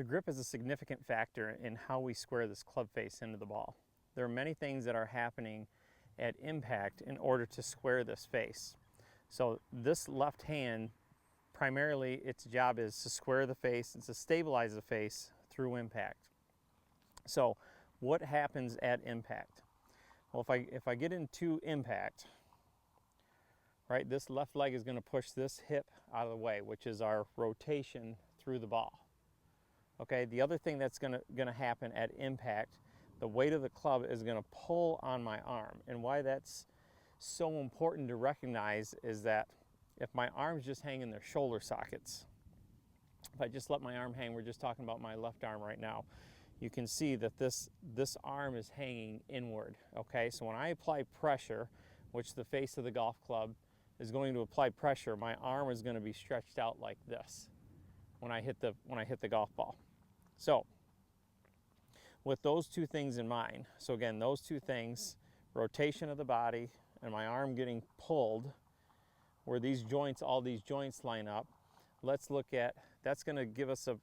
The grip is a significant factor in how we square this club face into the ball. There are many things that are happening at impact in order to square this face. So this left hand, primarily its job is to square the face and to stabilize the face through impact. So what happens at impact? Well, if I get into impact, right, this left leg is going to push this hip out of the way, which is our rotation through the ball. Okay, the other thing that's going to happen at impact, the weight of the club is going to pull on my arm. And why that's so important to recognize is that if my arms just hang in their shoulder sockets, if I just let my arm hang, we're just talking about my left arm right now, you can see that this arm is hanging inward. Okay, so when I apply pressure, which the face of the golf club is going to apply pressure, my arm is going to be stretched out like this when I hit the golf ball. So with those two things in mind, so again, those two things, rotation of the body and my arm getting pulled, where these joints, all these joints line up, let's look at, that's going to give us a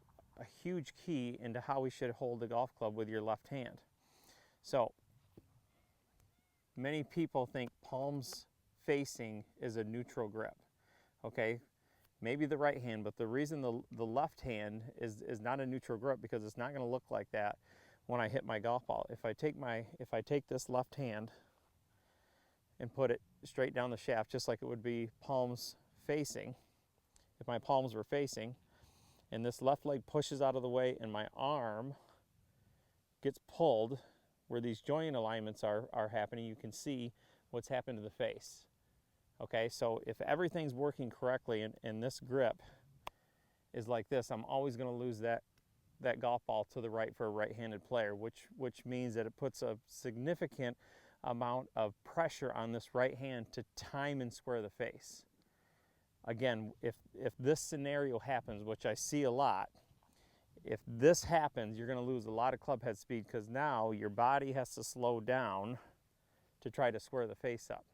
huge key into how we should hold the golf club with your left hand. So many people think palms facing is a neutral grip. Okay, maybe the right hand, but the reason the left hand is not a neutral grip because it's not going to look like that when I hit my golf ball. If I take this left hand and put it straight down the shaft, just like it would be palms facing, if my palms were facing, and this left leg pushes out of the way and my arm gets pulled where these joint alignments are happening, you can see what's happened to the face. Okay, so if everything's working correctly and this grip is like this, I'm always going to lose that golf ball to the right for a right-handed player, which means that it puts a significant amount of pressure on this right hand to time and square the face. Again, if this scenario happens, which I see a lot, if this happens, you're going to lose a lot of club head speed because now your body has to slow down to try to square the face up.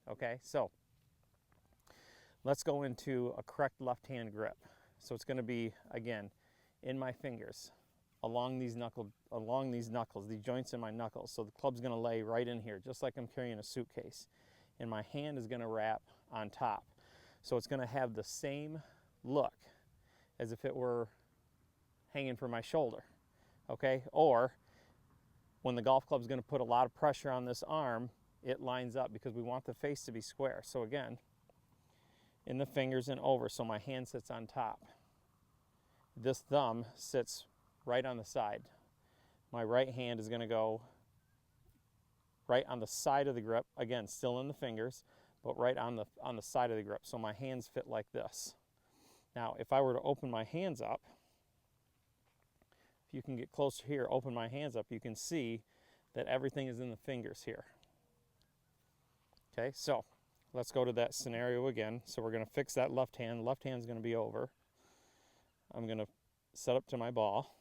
Okay, so let's go into a correct left hand grip. So it's going to be, again, in my fingers, along these knuckles, these joints in my knuckles. So the club's going to lay right in here, just like I'm carrying a suitcase. And my hand is going to wrap on top. So it's going to have the same look as if it were hanging from my shoulder. Okay, or when the golf club is going to put a lot of pressure on this arm, it lines up because we want the face to be square. So again, in the fingers and over, so my hand sits on top. This thumb sits right on the side. My right hand is going to go right on the side of the grip, again, still in the fingers, but right on the side of the grip. So my hands fit like this. Now, if I were to open my hands up, if you can get closer here, open my hands up, you can see that everything is in the fingers here. Okay, so let's go to that scenario again. So we're going to fix that left hand. Left hand's going to be over. I'm going to set up to my ball.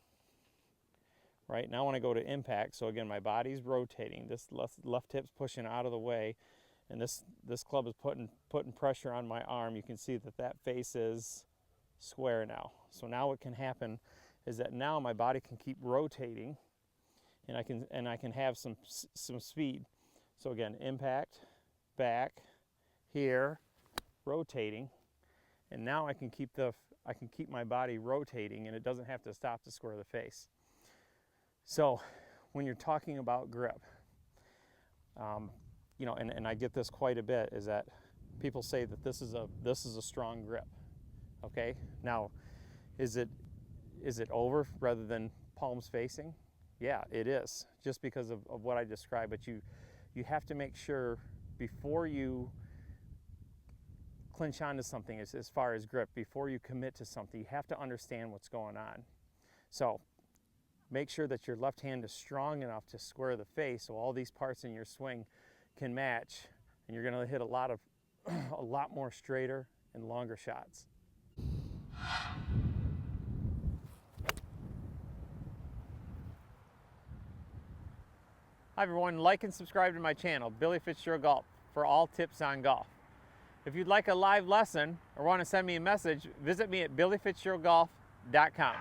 Right now when I go to impact, so again, my body's rotating. This left hip's pushing out of the way, and this club is putting pressure on my arm. You can see that face is square now. So now what can happen is that now my body can keep rotating, and I can have some speed. So again, impact, back, here, rotating, and now I can keep my body rotating, and it doesn't have to stop to square the face. So when you're talking about grip, you know, and I get this quite a bit, is that people say that this is a strong grip. Okay, now is it over rather than palms facing? Yeah, it is, just because of what I described. But you have to make sure before you clinch onto something as far as grip, before you commit to something, you have to understand what's going on. So make sure that your left hand is strong enough to square the face so all these parts in your swing can match, and you're going to hit a lot more straighter and longer shots. Hi everyone, like and subscribe to my channel, Billy Fitzgerald Golf, for all tips on golf. If you'd like a live lesson or want to send me a message, visit me at billyfitzgeraldgolf.com.